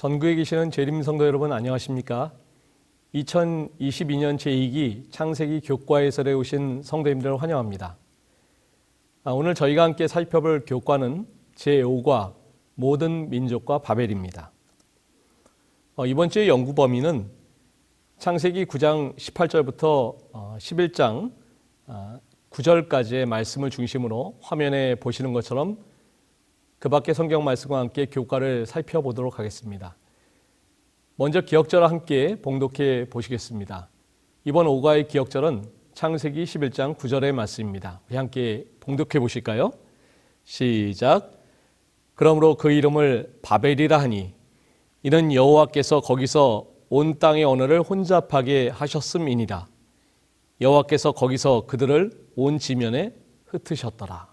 전국에 계시는 재림 성도 여러분 안녕하십니까? 2022년 제2기 창세기 교과해설에 오신 성도님들을 환영합니다. 오늘 저희가 함께 살펴볼 교과는 제5과 모든 민족과 바벨입니다. 이번 주의 연구 범위는 창세기 9장 18절부터 11장 9절까지의 말씀을 중심으로 화면에 보시는 것처럼 그 밖의 성경 말씀과 함께 교과를 살펴보도록 하겠습니다. 먼저 기억절을 함께 봉독해 보시겠습니다. 이번 5과의 기억절은 창세기 11장 9절의 말씀입니다. 우리 함께 봉독해 보실까요? 시작. 그러므로 그 이름을 바벨이라 하니 이는 여호와께서 거기서 온 땅의 언어를 혼잡하게 하셨음이니라. 여호와께서 거기서 그들을 온 지면에 흩으셨더라.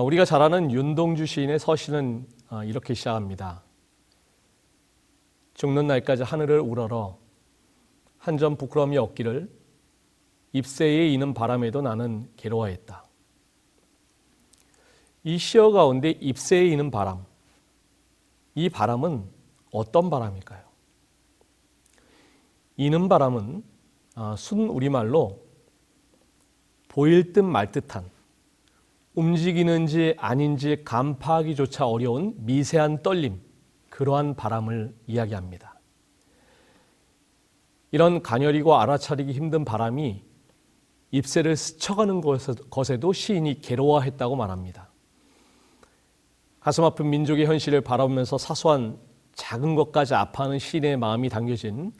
우리가 잘 아는 윤동주 시인의 서시는 이렇게 시작합니다. 죽는 날까지 하늘을 우러러 한 점 부끄러움이 없기를 잎새에 이는 바람에도 나는 괴로워했다. 이 시어 가운데 잎새에 이는 바람, 이 바람은 어떤 바람일까요? 이는 바람은 순 우리말로 보일 듯 말 듯한, 움직이는지 아닌지 간파하기조차 어려운 미세한 떨림, 그러한 바람을 이야기합니다. 이런 가녀리고 알아차리기 힘든 바람이 잎새를 스쳐가는 것에도 시인이 괴로워했다고 말합니다. 가슴 아픈 민족의 현실을 바라보면서 사소한 작은 것까지 아파하는 시인의 마음이 담겨진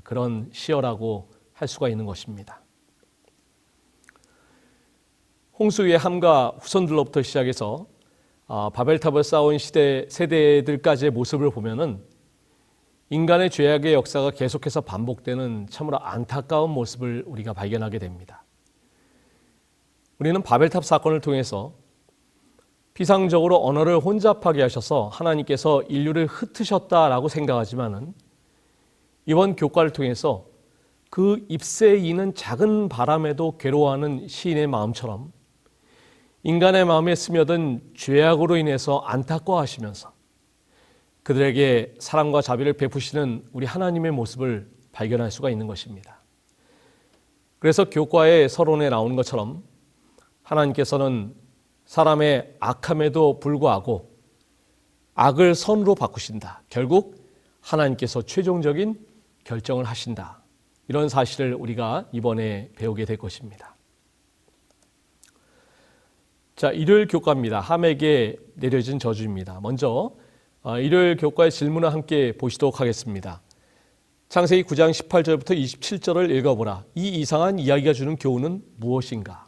그런 시어라고 할 수가 있는 것입니다. 홍수 위의 함과 후손들로부터 시작해서 바벨탑을 쌓아온 세대들까지의 모습을 보면은 인간의 죄악의 역사가 계속해서 반복되는 참으로 안타까운 모습을 우리가 발견하게 됩니다. 우리는 바벨탑 사건을 통해서 피상적으로 언어를 혼잡하게 하셔서 하나님께서 인류를 흩으셨다라고 생각하지만은 이번 교과를 통해서 그 잎새에 이는 작은 바람에도 괴로워하는 시인의 마음처럼 인간의 마음에 스며든 죄악으로 인해서 안타까워하시면서 그들에게 사랑과 자비를 베푸시는 우리 하나님의 모습을 발견할 수가 있는 것입니다. 그래서 교과의 서론에 나오는 것처럼 하나님께서는 사람의 악함에도 불구하고 악을 선으로 바꾸신다. 결국 하나님께서 최종적인 결정을 하신다. 이런 사실을 우리가 이번에 배우게 될 것입니다. 자, 일요일 교과입니다. 함에게 내려진 저주입니다. 먼저 일요일 교과의 질문을 함께 보시도록 하겠습니다. 창세기 9장 18절부터 27절을 읽어보라. 이 이상한 이야기가 주는 교훈은 무엇인가?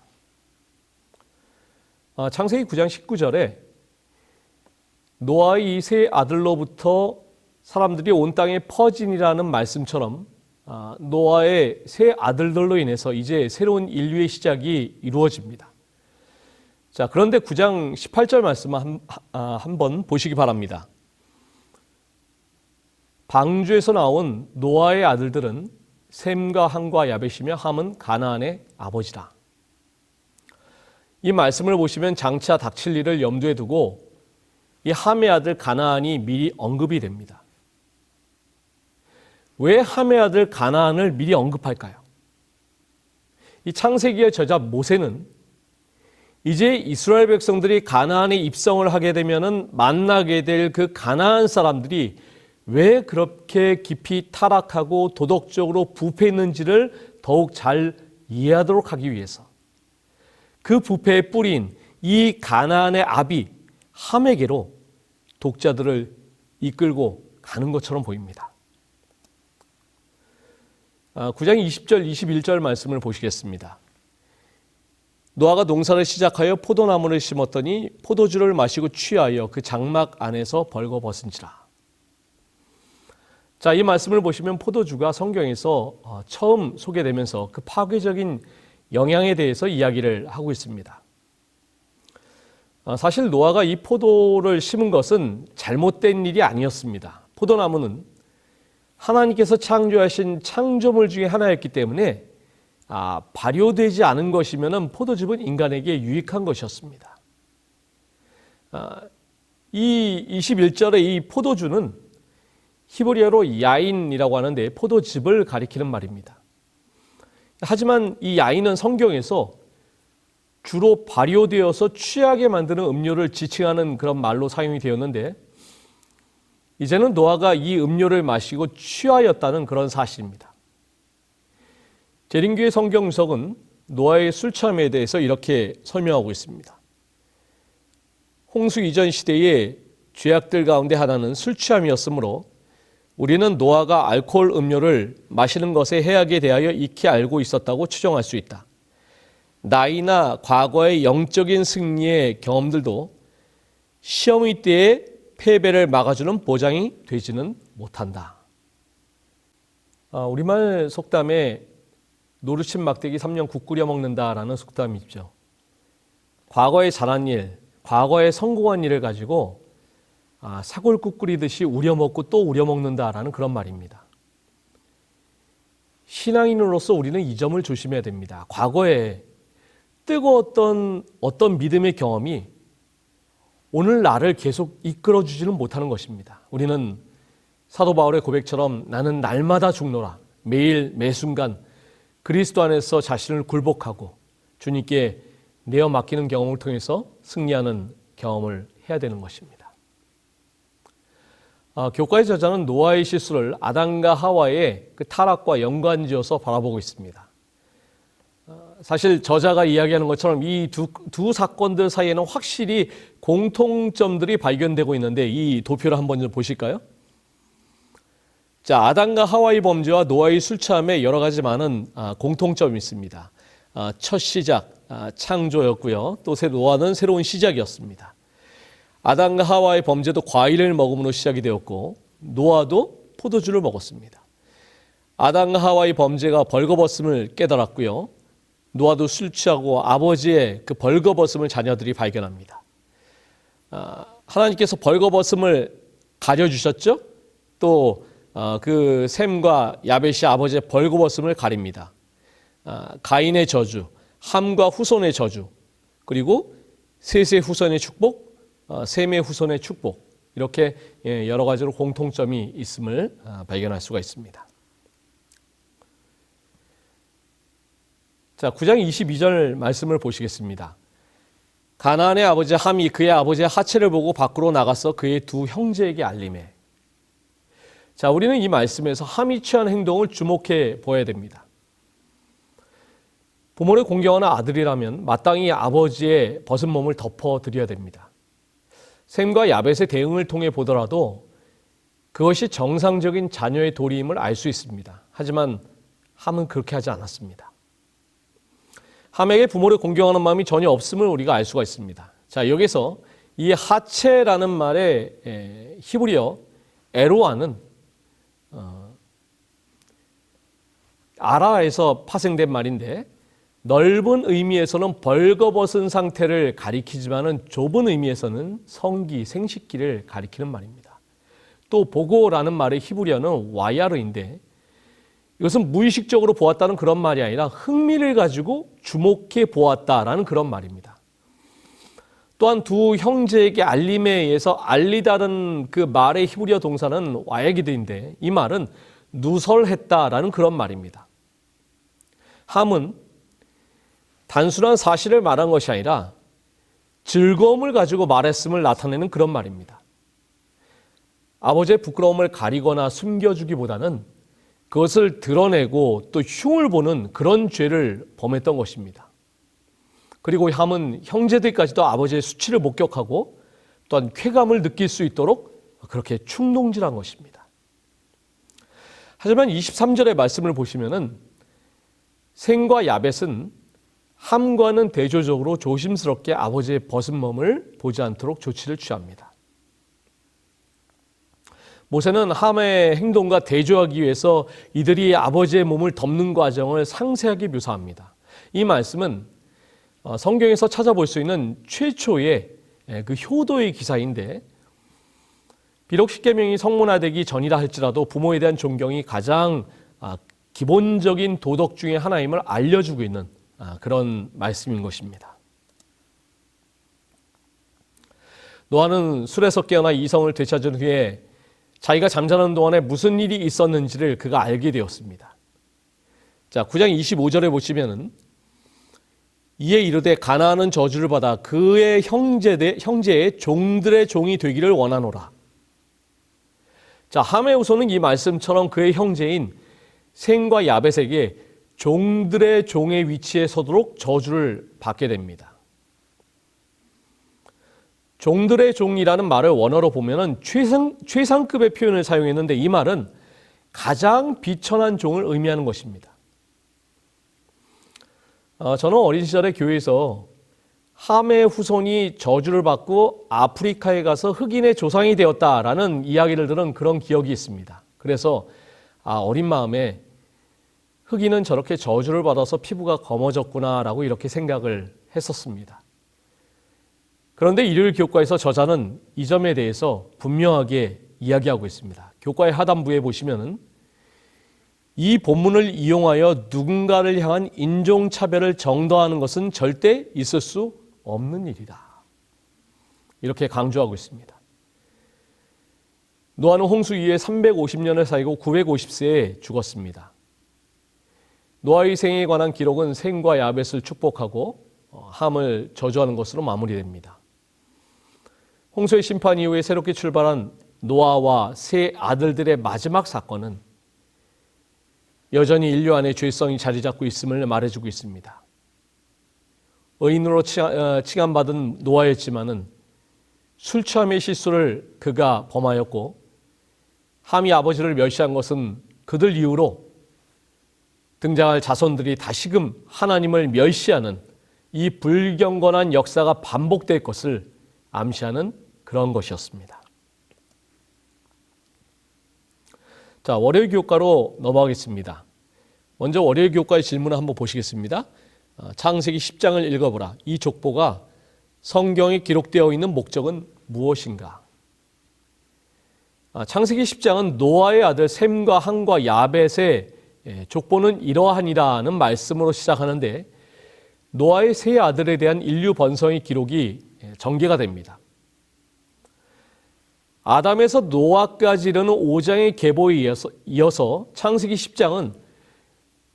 창세기 9장 19절에 노아의 이 세 아들로부터 사람들이 온 땅에 퍼지니라는 말씀처럼 노아의 세 아들들로 인해서 이제 새로운 인류의 시작이 이루어집니다. 자, 그런데 9장 18절 말씀을 한번 보시기 바랍니다. 방주에서 나온 노아의 아들들은 셈과 함과 야벳이며 함은 가나안의 아버지라. 이 말씀을 보시면 장차 닥칠 일을 염두에 두고 이 함의 아들 가나안이 미리 언급이 됩니다. 왜 함의 아들 가나안을 미리 언급할까요? 이 창세기의 저자 모세는 이제 이스라엘 백성들이 가나안에 입성을 하게 되면은 만나게 될 그 가나안 사람들이 왜 그렇게 깊이 타락하고 도덕적으로 부패했는지를 더욱 잘 이해하도록 하기 위해서 그 부패의 뿌리인 이 가나안의 아비 함에게로 독자들을 이끌고 가는 것처럼 보입니다. 9장 20절, 21절 말씀을 보시겠습니다. 노아가 농사를 시작하여 포도나무를 심었더니 포도주를 마시고 취하여 그 장막 안에서 벌거벗은지라. 자, 이 말씀을 보시면 포도주가 성경에서 처음 소개되면서 그 파괴적인 영향에 대해서 이야기를 하고 있습니다. 사실 노아가 이 포도를 심은 것은 잘못된 일이 아니었습니다. 포도나무는 하나님께서 창조하신 창조물 중에 하나였기 때문에 발효되지 않은 것이면 포도즙은 인간에게 유익한 것이었습니다. 이 21절의 이 포도주는 히브리어로 야인이라고 하는데 포도즙을 가리키는 말입니다. 하지만 이 야인은 성경에서 주로 발효되어서 취하게 만드는 음료를 지칭하는 그런 말로 사용이 되었는데 이제는 노아가 이 음료를 마시고 취하였다는 그런 사실입니다. 재림교회 성경석은 노아의 술 취함에 대해서 이렇게 설명하고 있습니다. 홍수 이전 시대의 죄악들 가운데 하나는 술 취함이었으므로 우리는 노아가 알코올 음료를 마시는 것의 해악에 대하여 익히 알고 있었다고 추정할 수 있다. 나이나 과거의 영적인 승리의 경험들도 시험의 때에 패배를 막아주는 보장이 되지는 못한다. 우리말 속담에 노루친 막대기 3년 국 끓여 먹는다라는 속담이 있죠. 과거에 잘한 일, 과거에 성공한 일을 가지고 사골국 끓이듯이 우려먹고 또 우려먹는다라는 그런 말입니다. 신앙인으로서 우리는 이 점을 조심해야 됩니다. 과거에 뜨거웠던 어떤 믿음의 경험이 오늘 나를 계속 이끌어주지는 못하는 것입니다. 우리는 사도 바울의 고백처럼 나는 날마다 죽노라. 매일 매순간 그리스도 안에서 자신을 굴복하고 주님께 내어 맡기는 경험을 통해서 승리하는 경험을 해야 되는 것입니다. 교과의 저자는 노아의 실수를 아담과 하와의 그 타락과 연관지어서 바라보고 있습니다. 사실 저자가 이야기하는 것처럼 이 두 사건들 사이에는 확실히 공통점들이 발견되고 있는데 이 도표를 한번 좀 보실까요? 자, 아담과 하와의 범죄와 노아의 술 취함에 여러 가지 많은 공통점이 있습니다. 첫 시작, 창조였고요. 또 노아는 새로운 시작이었습니다. 아담과 하와의 범죄도 과일을 먹음으로 시작이 되었고 노아도 포도주를 먹었습니다. 아담과 하와의 범죄가 벌거벗음을 깨달았고요. 노아도 술 취하고 아버지의 그 벌거벗음을 자녀들이 발견합니다. 하나님께서 벌거벗음을 가려주셨죠? 또 그 셈과 야벳이 아버지의 벌거벗음을 가립니다. 가인의 저주, 함과 후손의 저주, 그리고 셋의 후손의 축복, 셈의 후손의 축복, 이렇게 여러 가지로 공통점이 있음을 발견할 수가 있습니다. 자, 9장 22절 말씀을 보시겠습니다. 가나안의 아버지 함이 그의 아버지의 하체를 보고 밖으로 나가서 그의 두 형제에게 알리매. 자, 우리는 이 말씀에서 함이 취한 행동을 주목해 보아야 됩니다. 부모를 공경하는 아들이라면 마땅히 아버지의 벗은 몸을 덮어드려야 됩니다. 셈과 야벳의 대응을 통해 보더라도 그것이 정상적인 자녀의 도리임을 알 수 있습니다. 하지만 함은 그렇게 하지 않았습니다. 함에게 부모를 공경하는 마음이 전혀 없음을 우리가 알 수가 있습니다. 자, 여기서 이 하체라는 말의 히브리어 에로아는 아라에서 파생된 말인데 넓은 의미에서는 벌거벗은 상태를 가리키지만은 좁은 의미에서는 성기, 생식기를 가리키는 말입니다. 또 보고라는 말의 히브리어는 와야르인데 이것은 무의식적으로 보았다는 그런 말이 아니라 흥미를 가지고 주목해 보았다라는 그런 말입니다. 또한 두 형제에게 알림에 의해서 알리다는 그 말의 히브리어 동사는 와야기드인데 이 말은 누설했다라는 그런 말입니다. 함은 단순한 사실을 말한 것이 아니라 즐거움을 가지고 말했음을 나타내는 그런 말입니다. 아버지의 부끄러움을 가리거나 숨겨주기보다는 그것을 드러내고 또 흉을 보는 그런 죄를 범했던 것입니다. 그리고 함은 형제들까지도 아버지의 수치를 목격하고 또한 쾌감을 느낄 수 있도록 그렇게 충동질한 것입니다. 하지만 23절의 말씀을 보시면은 셈과 야벳은 함과는 대조적으로 조심스럽게 아버지의 벗은 몸을 보지 않도록 조치를 취합니다. 모세는 함의 행동과 대조하기 위해서 이들이 아버지의 몸을 덮는 과정을 상세하게 묘사합니다. 이 말씀은 성경에서 찾아볼 수 있는 최초의 그 효도의 기사인데 비록 십계명이 성문화되기 전이라 할지라도 부모에 대한 존경이 가장 기본적인 도덕 중에 하나임을 알려주고 있는 그런 말씀인 것입니다. 노아는 술에서 깨어나 이성을 되찾은 후에 자기가 잠자는 동안에 무슨 일이 있었는지를 그가 알게 되었습니다. 자, 9장 25절에 보시면은 이에 이르되 가나안은 저주를 받아 그의 형제의 종들의 종이 되기를 원하노라. 자, 함의 후손은 이 말씀처럼 그의 형제인 셈과 야벳에게 종들의 종의 위치에 서도록 저주를 받게 됩니다. 종들의 종이라는 말을 원어로 보면은 최상급의 표현을 사용했는데 이 말은 가장 비천한 종을 의미하는 것입니다. 저는 어린 시절에 교회에서 함의 후손이 저주를 받고 아프리카에 가서 흑인의 조상이 되었다라는 이야기를 들은 그런 기억이 있습니다. 그래서 어린 마음에 흑인은 저렇게 저주를 받아서 피부가 검어졌구나라고 이렇게 생각을 했었습니다. 그런데 일요일 교과에서 저자는 이 점에 대해서 분명하게 이야기하고 있습니다. 교과의 하단부에 보시면은 이 본문을 이용하여 누군가를 향한 인종차별을 정당화하는 것은 절대 있을 수 없는 일이다. 이렇게 강조하고 있습니다. 노아는 홍수 이후에 350년을 살고 950세에 죽었습니다. 노아의 생에 관한 기록은 셈과 야벳을 축복하고 함을 저주하는 것으로 마무리됩니다. 홍수의 심판 이후에 새롭게 출발한 노아와 세 아들들의 마지막 사건은 여전히 인류 안에 죄성이 자리 잡고 있음을 말해주고 있습니다. 의인으로 칭함받은 노아였지만은 술 취함의 실수를 그가 범하였고 함이 아버지를 멸시한 것은 그들 이후로 등장할 자손들이 다시금 하나님을 멸시하는 이 불경건한 역사가 반복될 것을 암시하는 그런 것이었습니다. 자, 월요일 교과로 넘어가겠습니다. 먼저 월요일 교과의 질문을 한번 보시겠습니다. 창세기 10장을 읽어보라. 이 족보가 성경에 기록되어 있는 목적은 무엇인가? 창세기 10장은 노아의 아들 셈과 함과 야벳의 족보는 이러하니라는 말씀으로 시작하는데 노아의 세 아들에 대한 인류 번성의 기록이 전개가 됩니다. 아담에서 노아까지 이르는 5장의 계보에 이어서 창세기 10장은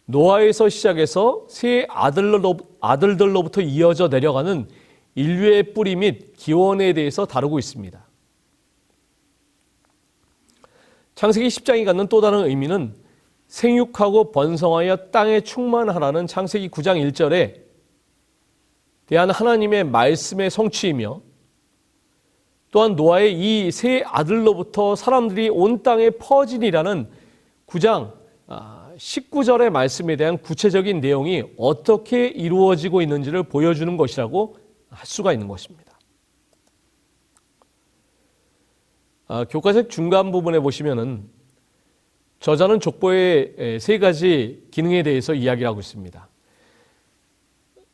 노아에서 시작해서 세 아들들로부터 이어져 내려가는 인류의 뿌리 및 기원에 대해서 다루고 있습니다. 창세기 10장이 갖는 또 다른 의미는 생육하고 번성하여 땅에 충만하라는 창세기 9장 1절에 대한 하나님의 말씀의 성취이며 또한 노아의 이 세 아들로부터 사람들이 온 땅에 퍼지리라는 9장 19절의 말씀에 대한 구체적인 내용이 어떻게 이루어지고 있는지를 보여주는 것이라고 할 수가 있는 것입니다. 교과책 중간 부분에 보시면은 저자는 족보의 세 가지 기능에 대해서 이야기를 하고 있습니다.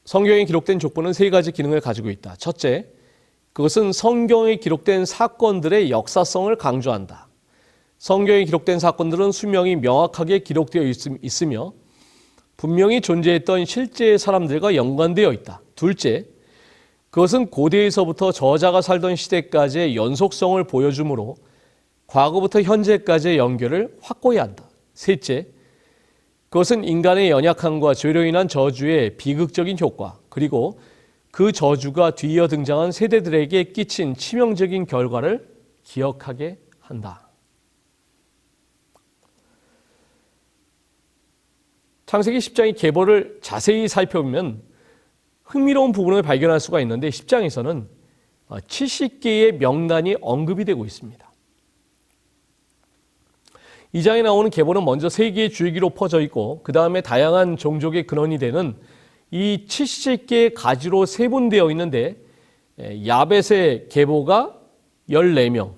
성경에 기록된 족보는 세 가지 기능을 가지고 있다. 첫째, 그것은 성경에 기록된 사건들의 역사성을 강조한다. 성경에 기록된 사건들은 수명이 명확하게 기록되어 있으며 분명히 존재했던 실제의 사람들과 연관되어 있다. 둘째, 그것은 고대에서부터 저자가 살던 시대까지의 연속성을 보여주므로 과거부터 현재까지의 연결을 확고히 한다. 셋째, 그것은 인간의 연약함과 죄로 인한 저주의 비극적인 효과, 그리고 그 저주가 뒤이어 등장한 세대들에게 끼친 치명적인 결과를 기억하게 한다. 창세기 10장의 계보를 자세히 살펴보면 흥미로운 부분을 발견할 수가 있는데 10장에서는 70개의 명단이 언급이 되고 있습니다. 이 장에 나오는 계보는 먼저 세 개의 줄기로 퍼져 있고 그 다음에 다양한 종족의 근원이 되는 이 70개의 가지로 세분되어 있는데 야벳의 계보가 14명,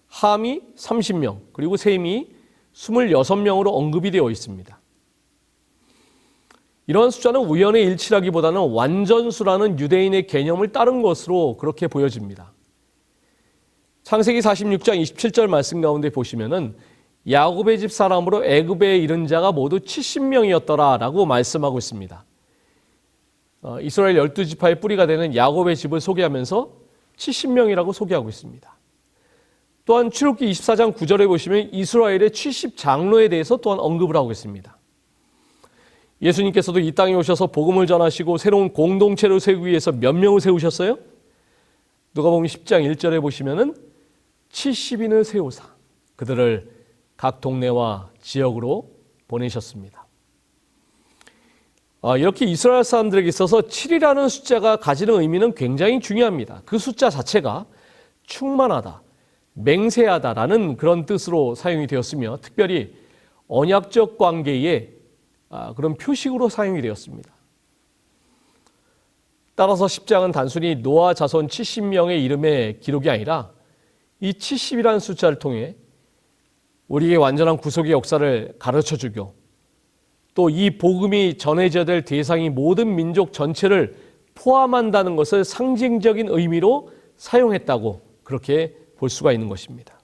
함이 30명, 그리고 셈이 26명으로 언급이 되어 있습니다. 이런 숫자는 우연의 일치라기보다는 완전수라는 유대인의 개념을 따른 것으로 그렇게 보여집니다. 창세기 46장 27절 말씀 가운데 보시면은 야곱의 집 사람으로 애굽에 이른 자가 모두 70명이었더라라고 말씀하고 있습니다. 이스라엘 12지파의 뿌리가 되는 야곱의 집을 소개하면서 70명이라고 소개하고 있습니다. 또한 출애굽기 24장 9절에 보시면 이스라엘의 70장로에 대해서 또한 언급을 하고 있습니다. 예수님께서도 이 땅에 오셔서 복음을 전하시고 새로운 공동체를 세우기 위해서 몇 명을 세우셨어요? 누가복음 10장 1절에 보시면은 70인을 세우사 그들을 각 동네와 지역으로 보내셨습니다. 이렇게 이스라엘 사람들에게 있어서 7이라는 숫자가 가지는 의미는 굉장히 중요합니다. 그 숫자 자체가 충만하다, 맹세하다라는 그런 뜻으로 사용이 되었으며 특별히 언약적 관계의 그런 표식으로 사용이 되었습니다. 따라서 10장은 단순히 노아 자손 70명의 이름의 기록이 아니라 이 70이라는 숫자를 통해 우리에게 완전한 구속의 역사를 가르쳐주고 또 이 복음이 전해져야 될 대상이 모든 민족 전체를 포함한다는 것을 상징적인 의미로 사용했다고 그렇게 볼 수가 있는 것입니다.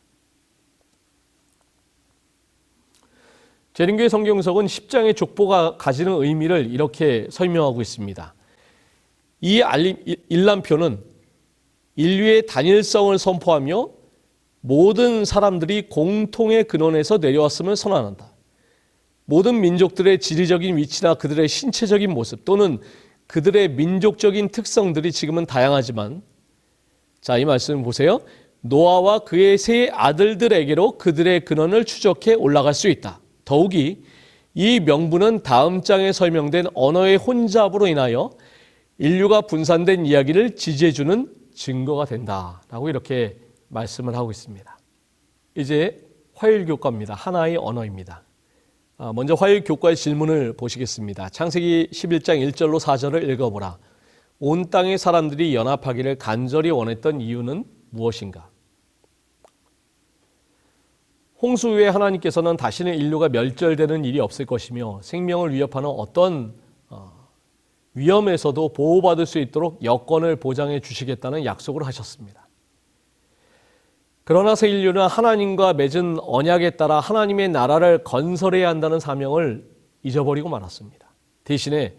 재림교회 성경석은 10장의 족보가 가지는 의미를 이렇게 설명하고 있습니다. 이 일람표는 인류의 단일성을 선포하며 모든 사람들이 공통의 근원에서 내려왔음을 선언한다. 모든 민족들의 지리적인 위치나 그들의 신체적인 모습 또는 그들의 민족적인 특성들이 지금은 다양하지만 자, 이 말씀 보세요. 노아와 그의 세 아들들에게로 그들의 근원을 추적해 올라갈 수 있다. 더욱이 이 명분은 다음 장에 설명된 언어의 혼잡으로 인하여 인류가 분산된 이야기를 지지해주는 증거가 된다라고 이렇게 말씀을 하고 있습니다. 이제 화일교과입니다. 하나의 언어입니다. 먼저 화일교과의 질문을 보시겠습니다. 창세기 11장 1절로 4절을 읽어보라. 온 땅의 사람들이 연합하기를 간절히 원했던 이유는 무엇인가? 홍수 후에 하나님께서는 다시는 인류가 멸절되는 일이 없을 것이며 생명을 위협하는 어떤 위험에서도 보호받을 수 있도록 여건을 보장해 주시겠다는 약속을 하셨습니다. 그러나서 인류는 하나님과 맺은 언약에 따라 하나님의 나라를 건설해야 한다는 사명을 잊어버리고 말았습니다. 대신에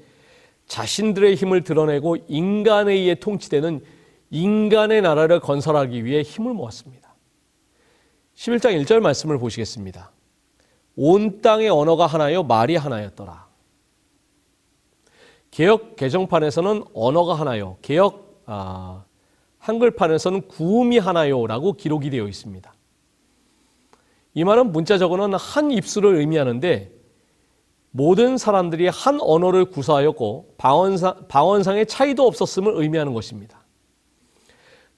자신들의 힘을 드러내고 인간에 의해 통치되는 인간의 나라를 건설하기 위해 힘을 모았습니다. 11장 1절 말씀을 보시겠습니다. 온 땅의 언어가 하나요 말이 하나였더라. 개역 개정판에서는 언어가 하나요, 개역 한글판에서는 구음이 하나요라고 기록이 되어 있습니다. 이 말은 문자적으로는 한 입술을 의미하는데 모든 사람들이 한 언어를 구사하였고 방언상의 차이도 없었음을 의미하는 것입니다.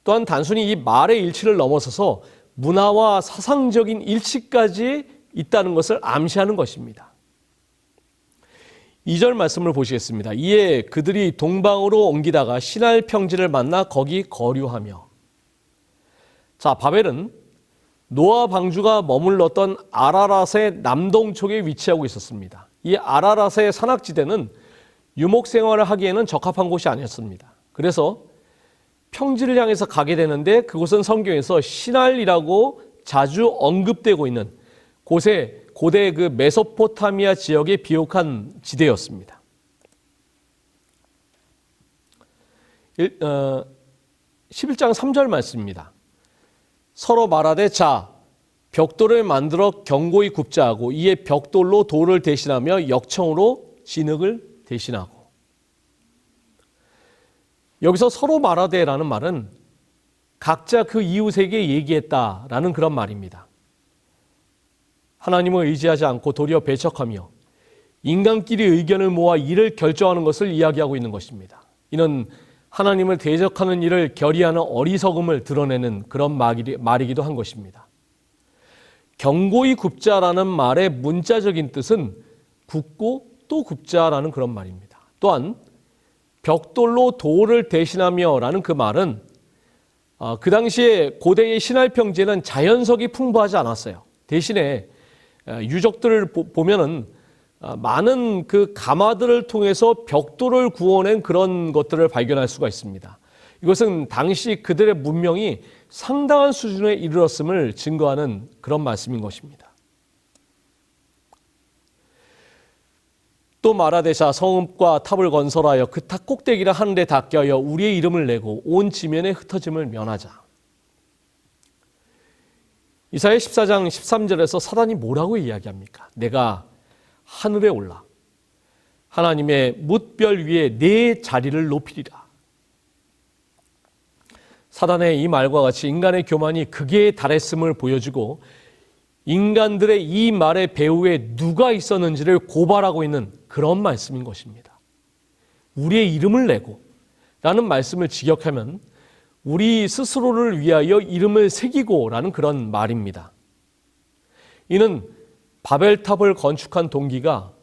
또한 단순히 이 말의 일치를 넘어서서 문화와 사상적인 일치까지 있다는 것을 암시하는 것입니다. 2절 말씀을 보시겠습니다. 이에 그들이 동방으로 옮기다가 시날 평지를 만나 거기 거류하며. 자, 바벨은 노아 방주가 머물렀던 아라랏의 남동쪽에 위치하고 있었습니다. 이 아라랏의 산악지대는 유목 생활을 하기에는 적합한 곳이 아니었습니다. 그래서 평지를 향해서 가게 되는데 그곳은 성경에서 시날이라고 자주 언급되고 있는 곳에 고대 그 메소포타미아 지역에 비옥한 지대였습니다. 11장 3절 말씀입니다. 서로 말하되 자 벽돌을 만들어 견고히 굽자 하고 이에 벽돌로 돌을 대신하며 역청으로 진흙을 대신하고. 여기서 서로 말하되라는 말은 각자 그 이웃에게 얘기했다라는 그런 말입니다. 하나님을 의지하지 않고 도리어 배척하며 인간끼리 의견을 모아 일을 결정하는 것을 이야기하고 있는 것입니다. 이는 하나님을 대적하는 일을 결의하는 어리석음을 드러내는 그런 말이기도 한 것입니다. 견고히 굽자라는 말의 문자적인 뜻은 굽고 또 굽자라는 그런 말입니다. 또한 벽돌로 돌을 대신하며 라는 그 말은 그 당시에 고대의 신할 평지에는 자연석이 풍부하지 않았어요. 대신에 유적들을 보면은 많은 그 가마들을 통해서 벽돌을 구워낸 그런 것들을 발견할 수가 있습니다. 이것은 당시 그들의 문명이 상당한 수준에 이르렀음을 증거하는 그런 말씀인 것입니다. 또 말하되자 성읍과 탑을 건설하여 그 탑 꼭대기를 하늘에 닿게 하여 우리의 이름을 내고 온 지면에 흩어짐을 면하자. 이사야 14장 13절에서 사단이 뭐라고 이야기합니까? 내가 하늘에 올라 하나님의 뭇별 위에 내 자리를 높이리라. 사단의 이 말과 같이 인간의 교만이 극에 달했음을 보여주고 인간들의 이 말의 배후에 누가 있었는지를 고발하고 있는 그런 말씀인 것입니다. 우리의 이름을 내고 라는 말씀을 직역하면 우리 스스로를 위하여 이름을 새기고 라는 그런 말입니다. 이는 바벨탑을 건축한 동기가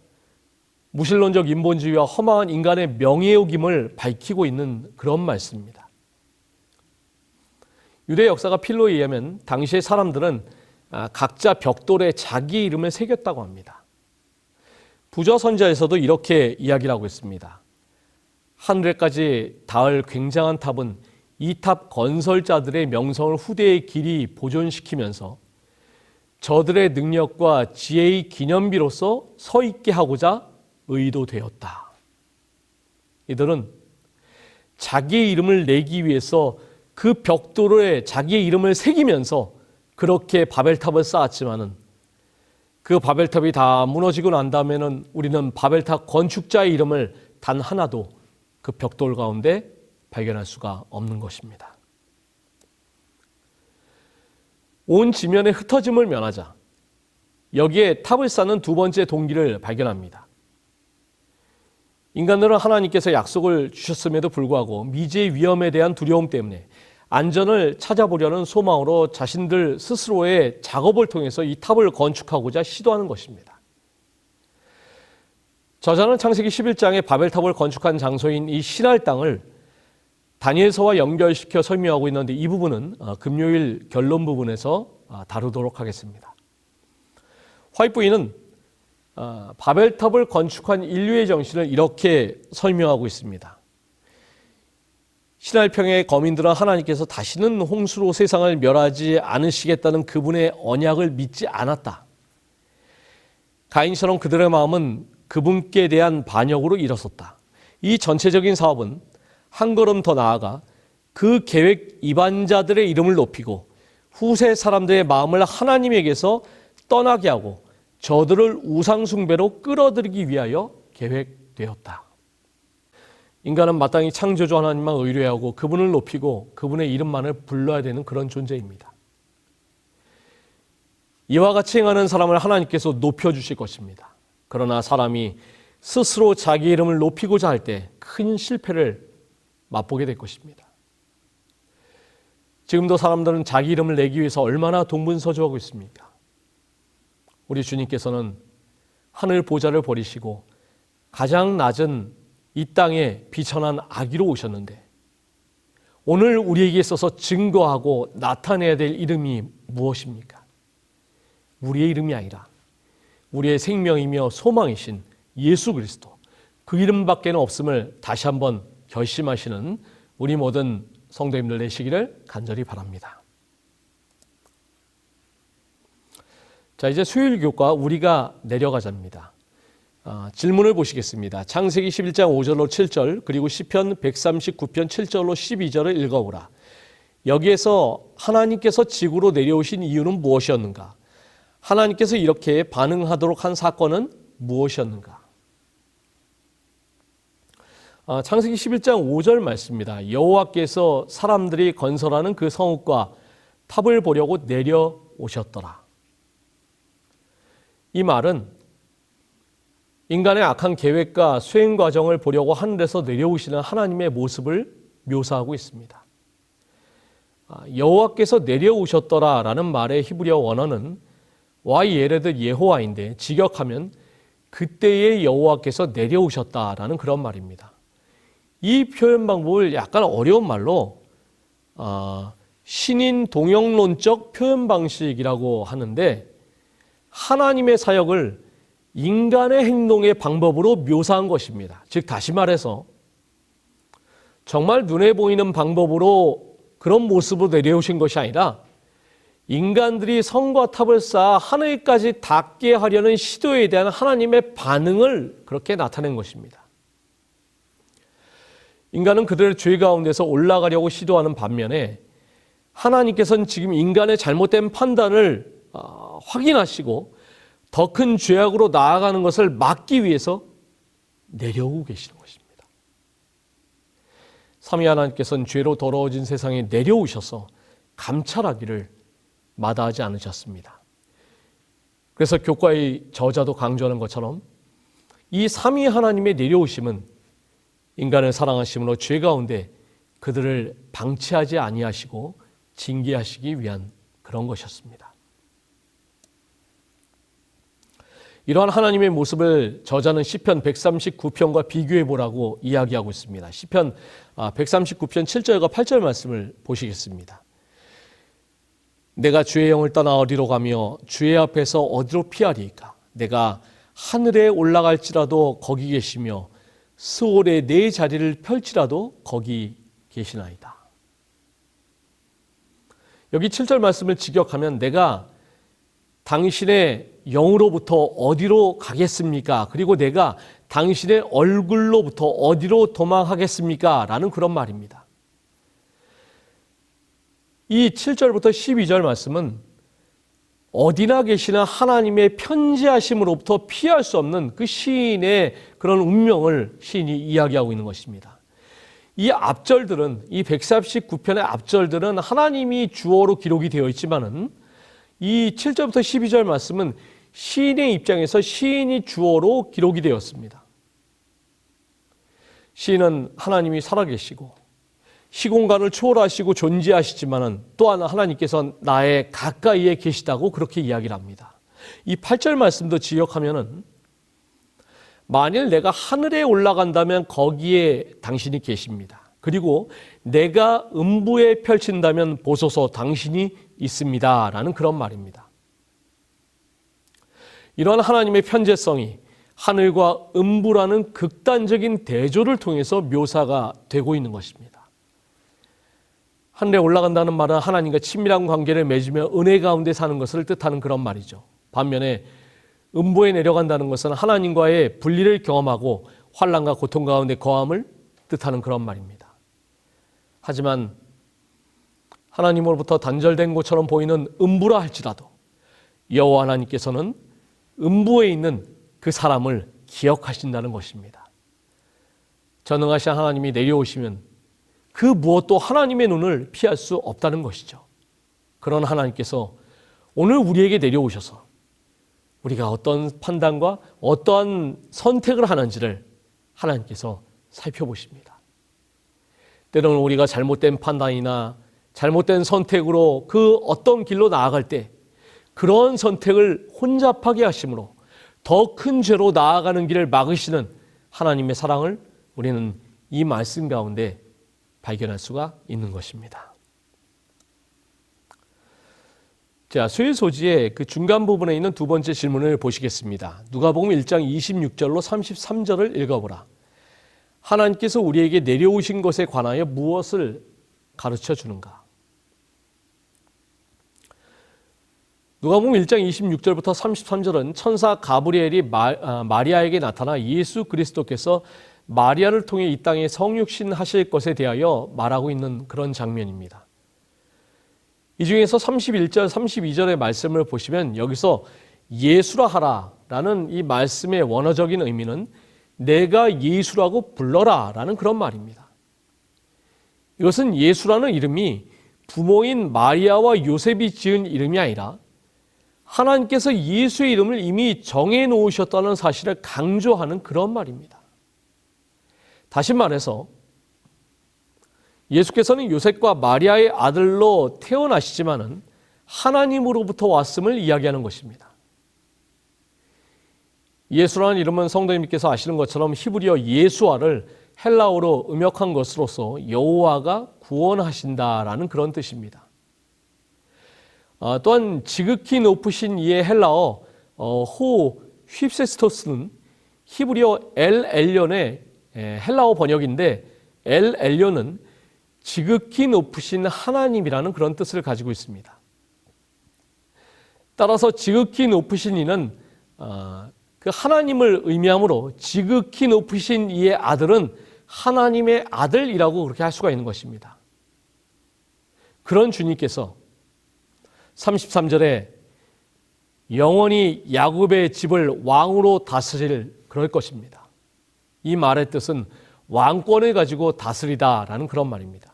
무신론적 인본주의와 허망한 인간의 명예욕임을 밝히고 있는 그런 말씀입니다. 유대 역사가 필로에 의하면 당시의 사람들은 각자 벽돌에 자기 이름을 새겼다고 합니다. 부저 선지자에서도 이렇게 이야기를 하고 있습니다. 하늘에까지 닿을 굉장한 탑은 이 탑 건설자들의 명성을 후대에 길이 보존시키면서 저들의 능력과 지혜의 기념비로서 서 있게 하고자 의도되었다. 이들은 자기의 이름을 내기 위해서 그 벽돌에 자기의 이름을 새기면서 그렇게 바벨탑을 쌓았지만은 그 바벨탑이 다 무너지고 난 다음에는 우리는 바벨탑 건축자의 이름을 단 하나도 그 벽돌 가운데 발견할 수가 없는 것입니다. 온 지면에 흩어짐을 면하자. 여기에 탑을 쌓는 두 번째 동기를 발견합니다. 인간들은 하나님께서 약속을 주셨음에도 불구하고 미지의 위험에 대한 두려움 때문에 안전을 찾아보려는 소망으로 자신들 스스로의 작업을 통해서 이 탑을 건축하고자 시도하는 것입니다. 저자는 창세기 11장에 바벨탑을 건축한 장소인 이 신할 땅을 다니엘서와 연결시켜 설명하고 있는데 이 부분은 금요일 결론 부분에서 다루도록 하겠습니다. 화이트부인은 바벨탑을 건축한 인류의 정신을 이렇게 설명하고 있습니다. 신할평의 거민들은 하나님께서 다시는 홍수로 세상을 멸하지 않으시겠다는 그분의 언약을 믿지 않았다. 가인처럼 그들의 마음은 그분께 대한 반역으로 일어섰다. 이 전체적인 사업은 한 걸음 더 나아가 그 계획 이반자들의 이름을 높이고 후세 사람들의 마음을 하나님에게서 떠나게 하고 저들을 우상숭배로 끌어들이기 위하여 계획되었다. 인간은 마땅히 창조주 하나님만 의뢰하고 그분을 높이고 그분의 이름만을 불러야 되는 그런 존재입니다. 이와 같이 행하는 사람을 하나님께서 높여주실 것입니다. 그러나 사람이 스스로 자기 이름을 높이고자 할 때 큰 실패를 맛보게 될 것입니다. 지금도 사람들은 자기 이름을 내기 위해서 얼마나 동분서주하고 있습니까? 우리 주님께서는 하늘 보좌를 버리시고 가장 낮은 이 땅에 비천한 아기로 오셨는데 오늘 우리에게 있어서 증거하고 나타내야 될 이름이 무엇입니까? 우리의 이름이 아니라 우리의 생명이며 소망이신 예수 그리스도, 그 이름밖에는 없음을 다시 한번 결심하시는 우리 모든 성도님들 되시기를 간절히 바랍니다. 자, 이제 수요일 교과 우리가 내려가자입니다. 질문을 보시겠습니다. 창세기 11장 5절로 7절 그리고 시편 139편 7절로 12절을 읽어보라. 여기에서 하나님께서 지구로 내려오신 이유는 무엇이었는가? 하나님께서 이렇게 반응하도록 한 사건은 무엇이었는가? 창세기 11장 5절 말씀입니다. 여호와께서 사람들이 건설하는 그 성읍과 탑을 보려고 내려오셨더라. 이 말은 인간의 악한 계획과 수행 과정을 보려고 하늘에서 내려오시는 하나님의 모습을 묘사하고 있습니다. 여호와께서 내려오셨더라라는 말의 히브리어 원어는 와이에레드 예호와인데 직역하면 그때의 여호와께서 내려오셨다라는 그런 말입니다. 이 표현 방법을 약간 어려운 말로 신인 동영론적 표현 방식이라고 하는데 하나님의 사역을 인간의 행동의 방법으로 묘사한 것입니다. 즉 다시 말해서 정말 눈에 보이는 방법으로 그런 모습으로 내려오신 것이 아니라 인간들이 성과 탑을 쌓아 하늘까지 닿게 하려는 시도에 대한 하나님의 반응을 그렇게 나타낸 것입니다. 인간은 그들의 죄 가운데서 올라가려고 시도하는 반면에 하나님께서는 지금 인간의 잘못된 판단을 확인하시고 더 큰 죄악으로 나아가는 것을 막기 위해서 내려오고 계시는 것입니다. 삼위 하나님께서는 죄로 더러워진 세상에 내려오셔서 감찰하기를 마다하지 않으셨습니다. 그래서 교과의 저자도 강조하는 것처럼 이 삼위 하나님의 내려오심은 인간을 사랑하심으로 죄 가운데 그들을 방치하지 아니하시고 징계하시기 위한 그런 것이었습니다. 이러한 하나님의 모습을 저자는 시편 139편과 비교해 보라고 이야기하고 있습니다. 시편 139편 7절과 8절 말씀을 보시겠습니다. 내가 주의 영을 떠나 어디로 가며 주의 앞에서 어디로 피하리이까? 내가 하늘에 올라갈지라도 거기 계시며 스올에 내 자리를 펼치라도 거기 계시나이다. 여기 7절 말씀을 직역하면 내가 당신의 영으로부터 어디로 가겠습니까? 그리고 내가 당신의 얼굴로부터 어디로 도망하겠습니까? 라는 그런 말입니다. 이 7절부터 12절 말씀은 어디나 계시는 하나님의 편지하심으로부터 피할 수 없는 그 시인의 그런 운명을 시인이 이야기하고 있는 것입니다. 이 앞절들은, 이 139편의 앞절들은 하나님이 주어로 기록이 되어 있지만은 이 7절부터 12절 말씀은 시인의 입장에서 시인이 주어로 기록이 되었습니다. 시인은 하나님이 살아계시고 시공간을 초월하시고 존재하시지만은 또한 하나님께서 나의 가까이에 계시다고 그렇게 이야기를 합니다. 이 8절 말씀도 지역하면은 만일 내가 하늘에 올라간다면 거기에 당신이 계십니다. 그리고 내가 음부에 펼친다면 보소서 당신이 있습니다. 라는 그런 말입니다. 이러한 하나님의 편재성이 하늘과 음부라는 극단적인 대조를 통해서 묘사가 되고 있는 것입니다. 하늘에 올라간다는 말은 하나님과 친밀한 관계를 맺으며 은혜 가운데 사는 것을 뜻하는 그런 말이죠. 반면에 음부에 내려간다는 것은 하나님과의 분리를 경험하고 환난과 고통 가운데 거함을 뜻하는 그런 말입니다. 하지만 하나님으로부터 단절된 것처럼 보이는 음부라 할지라도 여호와 하나님께서는 음부에 있는 그 사람을 기억하신다는 것입니다. 전능하신 하나님이 내려오시면 그 무엇도 하나님의 눈을 피할 수 없다는 것이죠. 그런 하나님께서 오늘 우리에게 내려오셔서 우리가 어떤 판단과 어떠한 선택을 하는지를 하나님께서 살펴보십니다. 때로는 우리가 잘못된 판단이나 잘못된 선택으로 그 어떤 길로 나아갈 때 그런 선택을 혼잡하게 하심으로 더 큰 죄로 나아가는 길을 막으시는 하나님의 사랑을 우리는 이 말씀 가운데 발견할 수가 있는 것입니다. 자, 수일 소지의 그 중간 부분에 있는 두 번째 질문을 보시겠습니다. 누가복음 1장 26절로 33절을 읽어보라. 하나님께서 우리에게 내려오신 것에 관하여 무엇을 가르쳐 주는가? 누가복음 1장 26절부터 33절은 천사 가브리엘이 마리아에게 나타나 예수 그리스도께서 마리아를 통해 이 땅에 성육신 하실 것에 대하여 말하고 있는 그런 장면입니다. 이 중에서 31절, 32절의 말씀을 보시면 여기서 예수라 하라 라는 이 말씀의 원어적인 의미는 내가 예수라고 불러라 라는 그런 말입니다. 이것은 예수라는 이름이 부모인 마리아와 요셉이 지은 이름이 아니라 하나님께서 예수의 이름을 이미 정해 놓으셨다는 사실을 강조하는 그런 말입니다. 다시 말해서 예수께서는 요셉과 마리아의 아들로 태어나시지만은 하나님으로부터 왔음을 이야기하는 것입니다. 예수라는 이름은 성도님께서 아시는 것처럼 히브리어 예수아를 헬라어로 음역한 것으로서 여호와가 구원하신다라는 그런 뜻입니다. 또한 지극히 높으신 이의 헬라어 호 휩세스토스는 히브리어 엘 엘련의 헬라어 번역인데 엘 엘련은 지극히 높으신 하나님이라는 그런 뜻을 가지고 있습니다. 따라서 지극히 높으신 이는 그 하나님을 의미하므로 지극히 높으신 이의 아들은 하나님의 아들이라고 그렇게 할 수가 있는 것입니다. 그런 주님께서 33절에 영원히 야곱의 집을 왕으로 다스릴 그럴 것입니다. 이 말의 뜻은 왕권을 가지고 다스리다라는 그런 말입니다.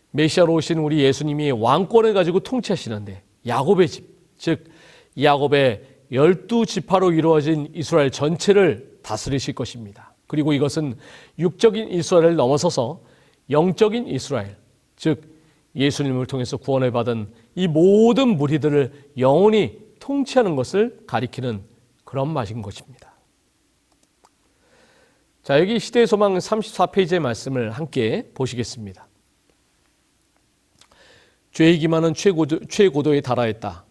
메시아로 오신 우리 예수님이 왕권을 가지고 통치하시는데 야곱의 집, 즉 야곱의 12지파로 이루어진 이스라엘 전체를 다스리실 것입니다. 그리고 이것은 육적인 이스라엘을 넘어서서 영적인 이스라엘, 즉 예수님을 통해서 구원을 받은 이 모든 무리들을 영원히 통치하는 것을 가리키는 그런 말인 것입니다. 자, 여기 시대의 소망 34페이지의 말씀을 함께 보시겠습니다. 죄의 기만은 최고도에 달하였다.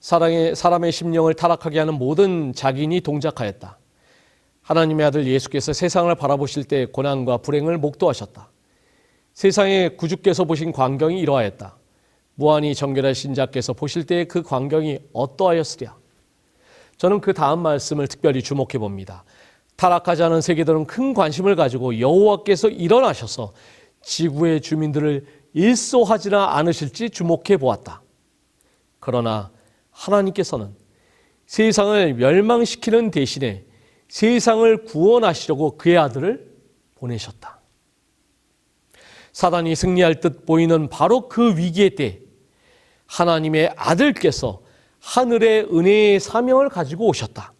사람의 심령을 타락하게 하는 모든 작인이 동작하였다. 하나님의 아들 예수께서 세상을 바라보실 때 고난과 불행을 목도하셨다. 세상의 구주께서 보신 광경이 이러하였다. 무한히 정결하신 자께서 보실 때 그 광경이 어떠하였으랴. 저는 그 다음 말씀을 특별히 주목해 봅니다. 타락하지 않은 세계들은 큰 관심을 가지고 여호와께서 일어나셔서 지구의 주민들을 일소하지나 않으실지 주목해 보았다. 그러나 하나님께서는 세상을 멸망시키는 대신에 세상을 구원하시려고 그의 아들을 보내셨다. 사단이 승리할 듯 보이는 바로 그 위기의 때 하나님의 아들께서 하늘의 은혜의 사명을 가지고 오셨다.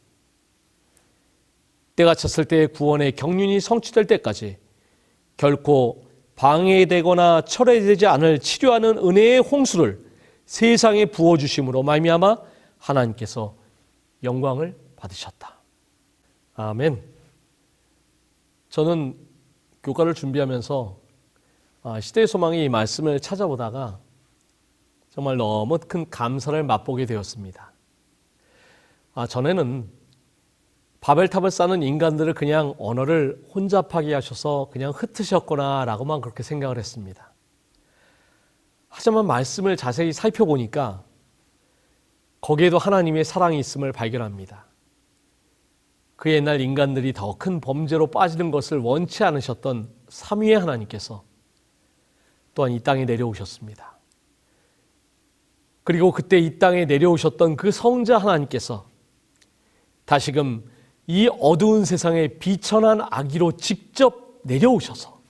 때가 찼을 때 구원의 경륜이 성취될 때까지 결코 방해되거나 철회되지 않을 치료하는 은혜의 홍수를 세상에 부어주심으로 말미암아 하나님께서 영광을 받으셨다. 아멘. 저는 교과를 준비하면서 시대의 소망이 이 말씀을 찾아보다가 정말 너무 큰 감사를 맛보게 되었습니다. 전에는 바벨탑을 쌓는 인간들을 그냥 언어를 혼잡하게 하셔서 그냥 흩으셨구나 라고만 그렇게 생각을 했습니다. 하지만 말씀을 자세히 살펴보니까 거기에도 하나님의 사랑이 있음을 발견합니다. 그 옛날 인간들이 더 큰 범죄로 빠지는 것을 원치 않으셨던 삼위의 하나님께서 또한 이 땅에 내려오셨습니다. 그리고 그때 이 땅에 내려오셨던 그 성자 하나님께서 다시금 이 어두운 세상에 비천한 아기로 직접 내려오셔서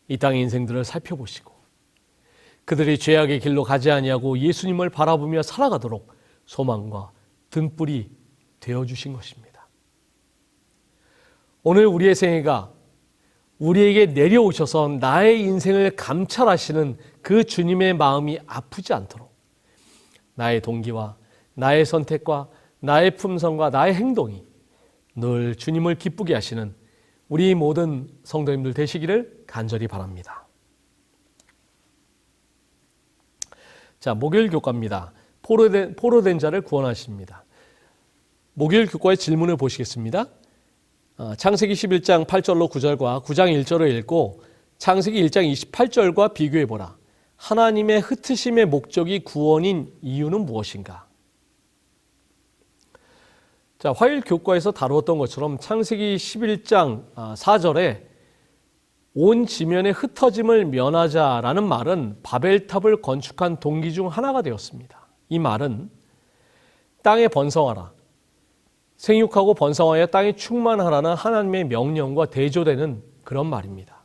이 땅의 인생들을 살펴보시고 그들이 죄악의 길로 가지 아니하고 예수님을 바라보며 살아가도록 소망과 등불이 되어주신 것입니다. 오늘 우리의 생애가 우리에게 내려오셔서 나의 인생을 감찰하시는 그 주님의 마음이 아프지 않도록 나의 동기와 나의 선택과 나의 품성과 나의 행동이 늘 주님을 기쁘게 하시는 우리 모든 성도님들 되시기를 간절히 바랍니다. 자, 목요일 교과입니다. 포로된 자를 구원하십니다. 목요일 교과의 질문을 보시겠습니다. 창세기 11장 8절로 9절과 9장 1절을 읽고 창세기 1장 28절과 비교해보라. 하나님의 흩으심의 목적이 구원인 이유는 무엇인가? 자, 화요일 교과에서 다루었던 것처럼 창세기 11장 4절에 온 지면의 흩어짐을 면하자라는 말은 바벨탑을 건축한 동기 중 하나가 되었습니다. 이 말은 땅에 번성하라, 생육하고 번성하여 땅에 충만하라는 하나님의 명령과 대조되는 그런 말입니다.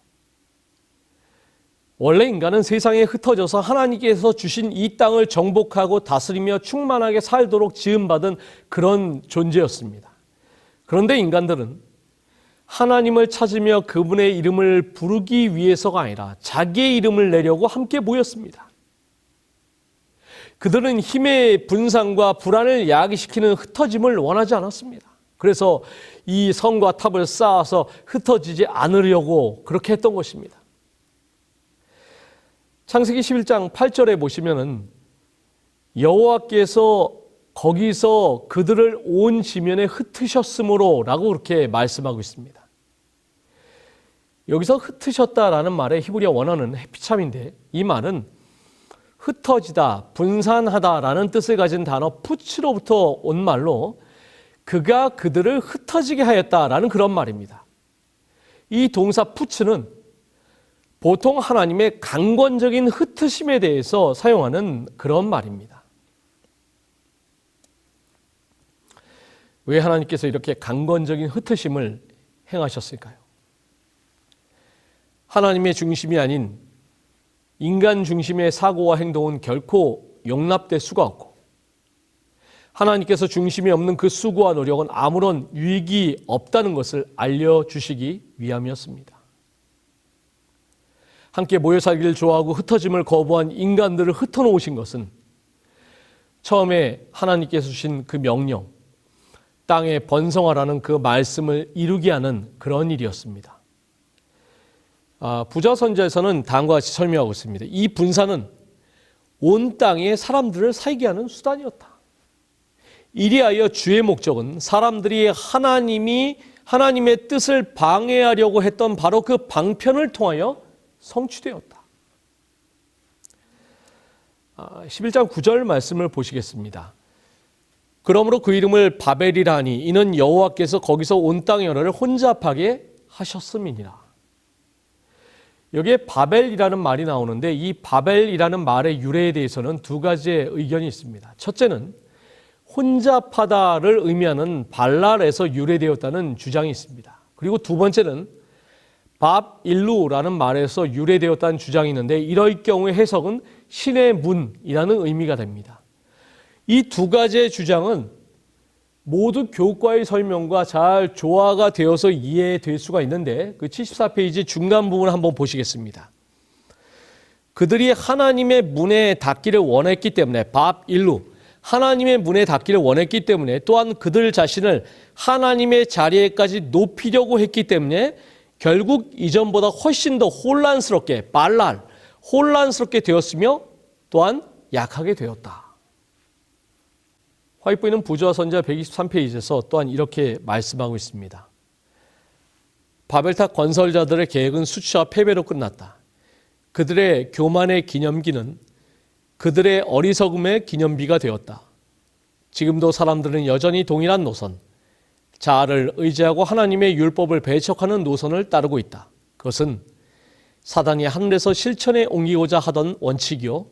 원래 인간은 세상에 흩어져서 하나님께서 주신 이 땅을 정복하고 다스리며 충만하게 살도록 지음받은 그런 존재였습니다. 그런데 인간들은 하나님을 찾으며 그분의 이름을 부르기 위해서가 아니라 자기의 이름을 내려고 함께 모였습니다. 그들은 힘의 분산과 불안을 야기시키는 흩어짐을 원하지 않았습니다. 그래서 이 성과 탑을 쌓아서 흩어지지 않으려고 그렇게 했던 것입니다. 창세기 11장 8절에 보시면은 여호와께서 거기서 그들을 온 지면에 흩으셨으므로 라고 그렇게 말씀하고 있습니다. 여기서 흩으셨다라는 말의 히브리어 원어는 헤피참인데 이 말은 흩어지다, 분산하다라는 뜻을 가진 단어 푸츠로부터 온 말로 그가 그들을 흩어지게 하였다라는 그런 말입니다. 이 동사 푸츠는 보통 하나님의 강권적인 흩으심에 대해서 사용하는 그런 말입니다. 왜 하나님께서 이렇게 강권적인 흩으심을 행하셨을까요? 하나님의 중심이 아닌 인간 중심의 사고와 행동은 결코 용납될 수가 없고 하나님께서 중심이 없는 그 수고와 노력은 아무런 유익이 없다는 것을 알려주시기 위함이었습니다. 함께 모여 살기를 좋아하고 흩어짐을 거부한 인간들을 흩어놓으신 것은 처음에 하나님께서 주신 그 명령, 땅에 번성하라는 그 말씀을 이루게 하는 그런 일이었습니다. 부자선자에서는 다음과 같이 설명하고 있습니다. 이 분산은 온 땅에 사람들을 살게 하는 수단이었다. 이리하여 주의 목적은 사람들이 하나님의 뜻을 방해하려고 했던 바로 그 방편을 통하여 성취되었다. 11장 9절 말씀을 보시겠습니다. 그러므로 그 이름을 바벨이라 하니 이는 여호와께서 거기서 온 땅 여러를 혼잡하게 하셨음이니라. 여기에 바벨이라는 말이 나오는데 이 바벨이라는 말의 유래에 대해서는 두 가지의 의견이 있습니다. 첫째는 혼잡하다를 의미하는 발랄에서 유래되었다는 주장이 있습니다. 그리고 두 번째는 밥일루라는 말에서 유래되었다는 주장이 있는데 이럴 경우에 해석은 신의 문이라는 의미가 됩니다. 이 두 가지의 주장은 모두 교과의 설명과 잘 조화가 되어서 이해될 수가 있는데 그 74페이지 중간 부분을 한번 보시겠습니다. 그들이 하나님의 문에 닿기를 원했기 때문에 밥일루 하나님의 문에 닿기를 원했기 때문에 또한 그들 자신을 하나님의 자리에까지 높이려고 했기 때문에 결국 이전보다 훨씬 더 혼란스럽게 혼란스럽게 되었으며 또한 약하게 되었다. 화이트보이는 부자선자 123페이지에서 또한 이렇게 말씀하고 있습니다. 바벨탑 건설자들의 계획은 수치와 패배로 끝났다. 그들의 교만의 기념기는 그들의 어리석음의 기념비가 되었다. 지금도 사람들은 여전히 동일한 노선, 자아를 의지하고 하나님의 율법을 배척하는 노선을 따르고 있다. 그것은 사단이 하늘에서 실천에 옮기고자 하던 원칙이요,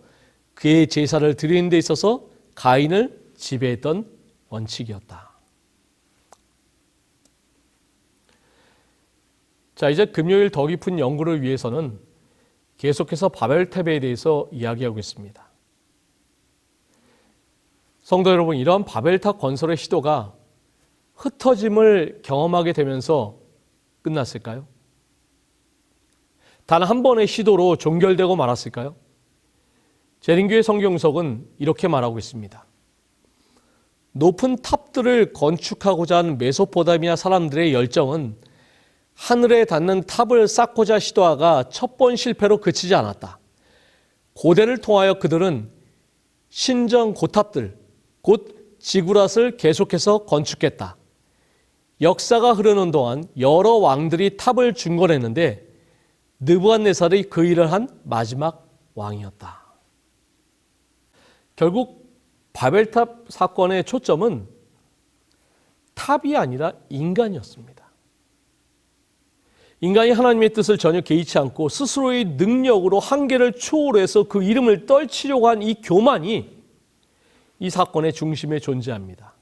그의 제사를 드리는 데 있어서 가인을 지배했던 원칙이었다. 자, 이제 금요일 더 깊은 연구를 위해서는 계속해서 바벨탑에 대해서 이야기하고 있습니다. 성도 여러분, 이러한 바벨탑 건설의 시도가 흩어짐을 경험하게 되면서 끝났을까요? 단 한 번의 시도로 종결되고 말았을까요? 재림교회 성경석은 이렇게 말하고 있습니다. 높은 탑들을 건축하고자 하는 메소포타미아 사람들의 열정은 하늘에 닿는 탑을 쌓고자 시도하가 첫 번 실패로 그치지 않았다. 고대를 통하여 그들은 신전 고탑들, 곧 지구랏을 계속해서 건축했다. 역사가 흐르는 동안 여러 왕들이 탑을 중건했는데 느부갓네살이 그 일을 한 마지막 왕이었다. 결국 바벨탑 사건의 초점은 탑이 아니라 인간이었습니다. 인간이 하나님의 뜻을 전혀 개의치 않고 스스로의 능력으로 한계를 초월해서 그 이름을 떨치려고 한 이 교만이 이 사건의 중심에 존재합니다.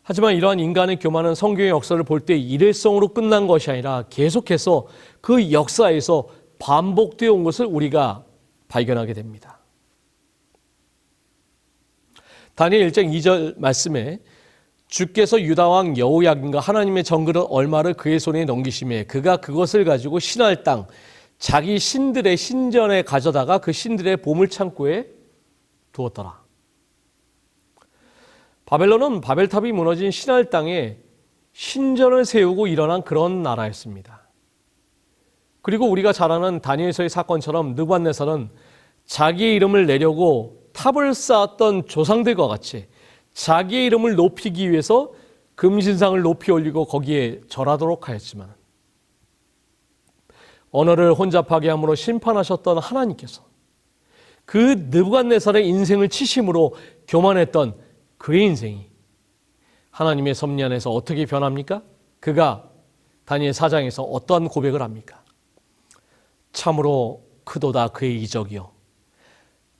하지만 이러한 인간의 교만은 성경의 역사를 볼 때 일회성으로 끝난 것이 아니라 계속해서 그 역사에서 반복되어 온 것을 우리가 발견하게 됩니다. 다니엘 1장 2절 말씀에 주께서 유다왕 여호야긴과 하나님의 정글을 얼마를 그의 손에 넘기심에 그가 그것을 가지고 신할 땅 자기 신들의 신전에 가져다가 그 신들의 보물창고에 두었더라. 바벨론은 바벨탑이 무너진 신할 땅에 신전을 세우고 일어난 그런 나라였습니다. 그리고 우리가 잘 아는 다니엘서의 사건처럼 느부갓네살은 자기의 이름을 내려고 탑을 쌓았던 조상들과 같이 자기의 이름을 높이기 위해서 금신상을 높이 올리고 거기에 절하도록 하였지만 언어를 혼잡하게 함으로 심판하셨던 하나님께서 그 느부갓네살의 인생을 치심으로 교만했던 그의 인생이 하나님의 섭리 안에서 어떻게 변합니까? 그가 다니엘 4장에서 어떠한 고백을 합니까? 참으로 크도다 그의 이적이요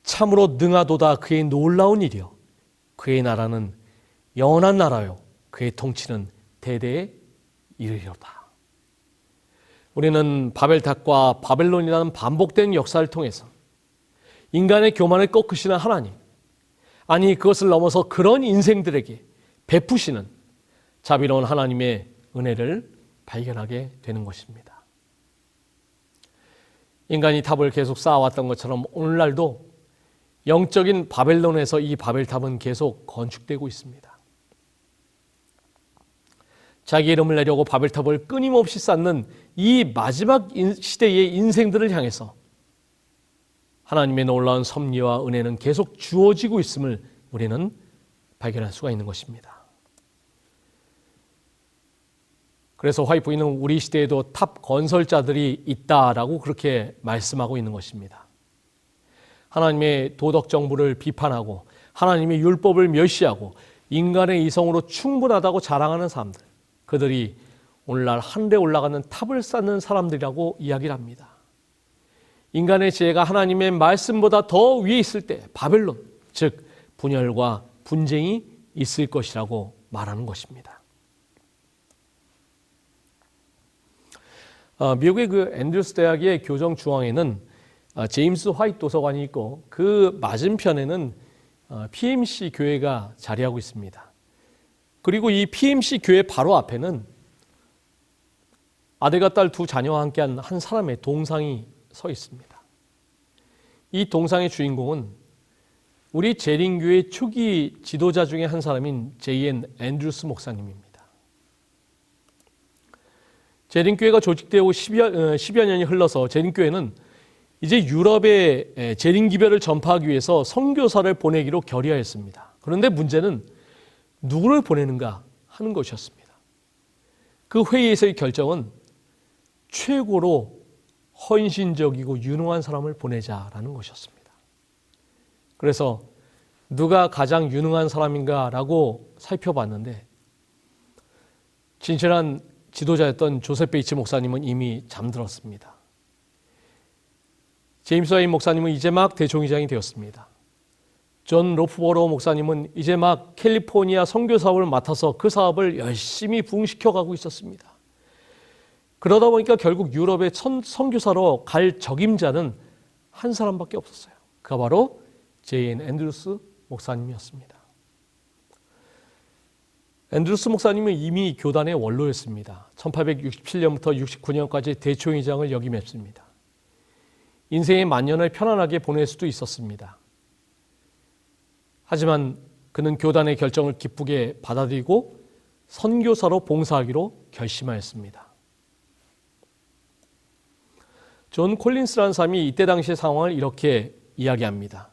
참으로 능하도다 그의 놀라운 일이요 그의 나라는 영원한 나라요 그의 통치는 대대에 이르리로다. 우리는 바벨탑과 바벨론이라는 반복된 역사를 통해서 인간의 교만을 꺾으시는 하나님, 아니 그것을 넘어서 그런 인생들에게 베푸시는 자비로운 하나님의 은혜를 발견하게 되는 것입니다. 인간이 탑을 계속 쌓아왔던 것처럼 오늘날도 영적인 바벨론에서 이 바벨탑은 계속 건축되고 있습니다. 자기 이름을 내려고 바벨탑을 끊임없이 쌓는 이 마지막 시대의 인생들을 향해서 하나님의 놀라운 섭리와 은혜는 계속 주어지고 있음을 우리는 발견할 수가 있는 것입니다. 그래서 화이트 부인은 우리 시대에도 탑 건설자들이 있다라고 그렇게 말씀하고 있는 것입니다. 하나님의 도덕 정부를 비판하고 하나님의 율법을 멸시하고 인간의 이성으로 충분하다고 자랑하는 사람들, 그들이 오늘날 하늘에 올라가는 탑을 쌓는 사람들이라고 이야기를 합니다. 인간의 지혜가 하나님의 말씀보다 더 위에 있을 때 바벨론, 즉 분열과 분쟁이 있을 것이라고 말하는 것입니다. 미국의 그 앤드루스 대학의 교정 중앙에는 제임스 화이트 도서관이 있고 그 맞은편에는 PMC 교회가 자리하고 있습니다. 그리고 이 PMC 교회 바로 앞에는 아들과 딸 두 자녀와 함께한 한 사람의 동상이 서 있습니다. 이 동상의 주인공은 우리 재림교회 초기 지도자 중에 한 사람인 J.N. 앤드루스 목사님입니다. 재림교회가 조직되고 10여 년이 흘러서 재림교회는 이제 유럽에 재림기별을 전파하기 위해서 선교사를 보내기로 결의하였습니다. 그런데 문제는 누구를 보내는가 하는 것이었습니다. 그 회의에서의 결정은 최고로 헌신적이고 유능한 사람을 보내자라는 것이었습니다. 그래서 누가 가장 유능한 사람인가라고 살펴봤는데 진실한 지도자였던 조셉 베이츠 목사님은 이미 잠들었습니다. 제임스 와인 목사님은 이제 막 대총회장이 되었습니다. 존 로프버로 목사님은 이제 막 캘리포니아 선교 사업을 맡아서 그 사업을 열심히 부흥시켜가고 있었습니다. 그러다 보니까 결국 유럽의 선교사로 갈 적임자는 한 사람밖에 없었어요. 그가 바로 J.N. 앤드루스 목사님이었습니다. 앤드루스 목사님은 이미 교단의 원로였습니다. 1867년부터 69년까지 대총회장을 역임했습니다. 인생의 만년을 편안하게 보낼 수도 있었습니다. 하지만 그는 교단의 결정을 기쁘게 받아들이고 선교사로 봉사하기로 결심하였습니다. 존 콜린스라는 사람이 이때 당시의 상황을 이렇게 이야기합니다.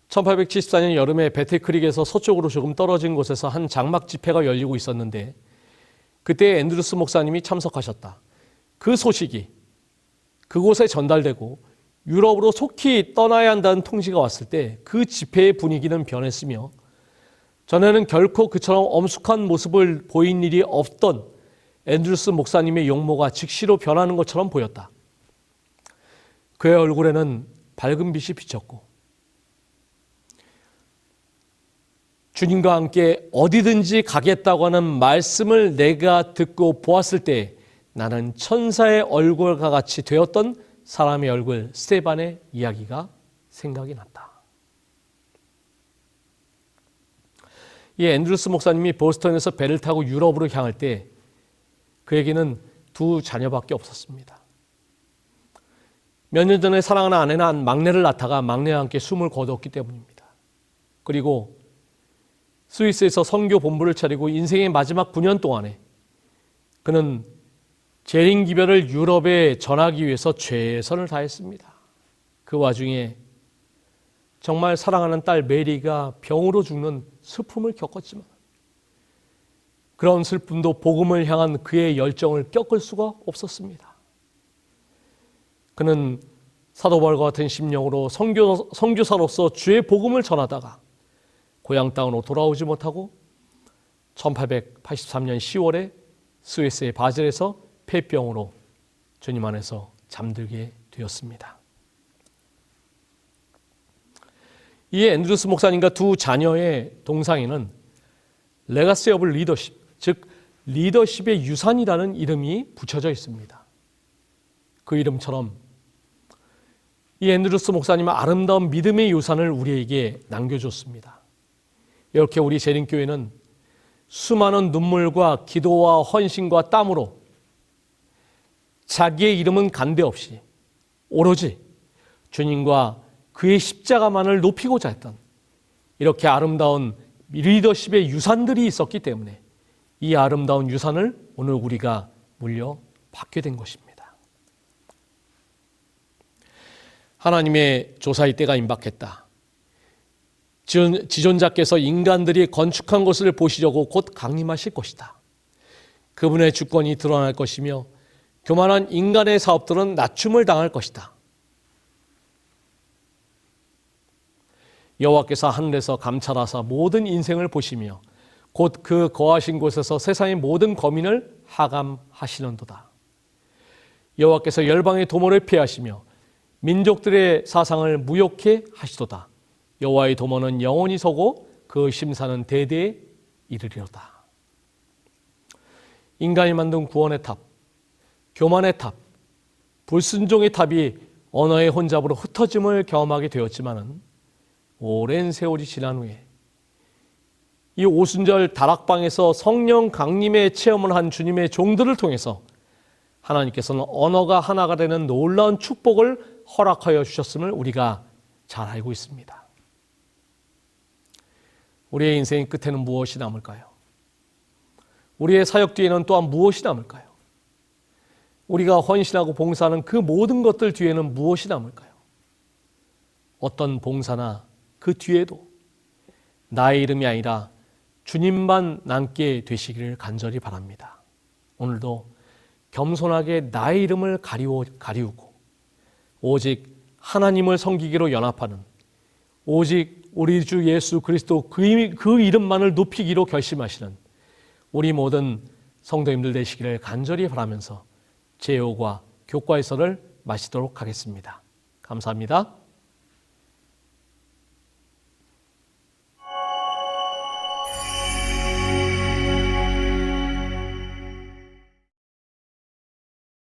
1874년 여름에 배틀크릭에서 서쪽으로 조금 떨어진 곳에서 한 장막 집회가 열리고 있었는데 그때 앤드루스 목사님이 참석하셨다. 그 소식이 그곳에 전달되고 유럽으로 속히 떠나야 한다는 통지가 왔을 때 그 집회의 분위기는 변했으며 전에는 결코 그처럼 엄숙한 모습을 보인 일이 없던 앤드루스 목사님의 용모가 즉시로 변하는 것처럼 보였다. 그의 얼굴에는 밝은 빛이 비쳤고 주님과 함께 어디든지 가겠다고 하는 말씀을 내가 듣고 보았을 때 나는 천사의 얼굴과 같이 되었던 사람의 얼굴 스테반의 이야기가 생각이 났다. 이 앤드루스 목사님이 보스턴에서 배를 타고 유럽으로 향할 때 그에게는 두 자녀밖에 없었습니다. 몇 년 전에 사랑하는 아내는 막내를 낳다가 막내와 함께 숨을 거두었기 때문입니다. 그리고 스위스에서 선교 본부를 차리고 인생의 마지막 9년 동안에 그는 재림기별을 유럽에 전하기 위해서 최선을 다했습니다. 그 와중에 정말 사랑하는 딸 메리가 병으로 죽는 슬픔을 겪었지만 그런 슬픔도 복음을 향한 그의 열정을 꺾을 수가 없었습니다. 그는 사도 바울과 같은 심령으로 선교사로서 주의 복음을 전하다가 고향 땅으로 돌아오지 못하고 1883년 10월에 스위스의 바젤에서 폐병으로 주님 안에서 잠들게 되었습니다. 이 앤드루스 목사님과 두 자녀의 동상에는 레가시 오브 리더십, 즉 리더십의 유산이라는 이름이 붙여져 있습니다. 그 이름처럼 이 앤드루스 목사님은 아름다운 믿음의 유산을 우리에게 남겨줬습니다. 이렇게 우리 재림교회는 수많은 눈물과 기도와 헌신과 땀으로 자기의 이름은 간대없이 오로지 주님과 그의 십자가만을 높이고자 했던 이렇게 아름다운 리더십의 유산들이 있었기 때문에 이 아름다운 유산을 오늘 우리가 물려받게 된 것입니다. 하나님의 조사의 때가 임박했다. 지존자께서 인간들이 건축한 것을 보시려고 곧 강림하실 것이다. 그분의 주권이 드러날 것이며 교만한 인간의 사업들은 낮춤을 당할 것이다. 여호와께서 하늘에서 감찰하사 모든 인생을 보시며 곧 그 거하신 곳에서 세상의 모든 거민을 하감하시는도다. 여호와께서 열방의 도모를 피하시며 민족들의 사상을 무욕해 하시도다. 여호와의 도모는 영원히 서고 그 심사는 대대에 이르리로다. 인간이 만든 구원의 탑, 교만의 탑, 불순종의 탑이 언어의 혼잡으로 흩어짐을 경험하게 되었지만은 오랜 세월이 지난 후에 이 오순절 다락방에서 성령 강림의 체험을 한 주님의 종들을 통해서 하나님께서는 언어가 하나가 되는 놀라운 축복을 허락하여 주셨음을 우리가 잘 알고 있습니다. 우리의 인생의 끝에는 무엇이 남을까요? 우리의 사역 뒤에는 또한 무엇이 남을까요? 우리가 헌신하고 봉사하는 그 모든 것들 뒤에는 무엇이 남을까요? 어떤 봉사나 그 뒤에도 나의 이름이 아니라 주님만 남게 되시기를 간절히 바랍니다. 오늘도 겸손하게 나의 이름을 가리우고 오직 하나님을 섬기기로 연합하는 오직 우리 주 예수 그리스도 그 이름만을 높이기로 결심하시는 우리 모든 성도님들 되시기를 간절히 바라면서 제호과 교과에서를 마치도록 하겠습니다. 감사합니다.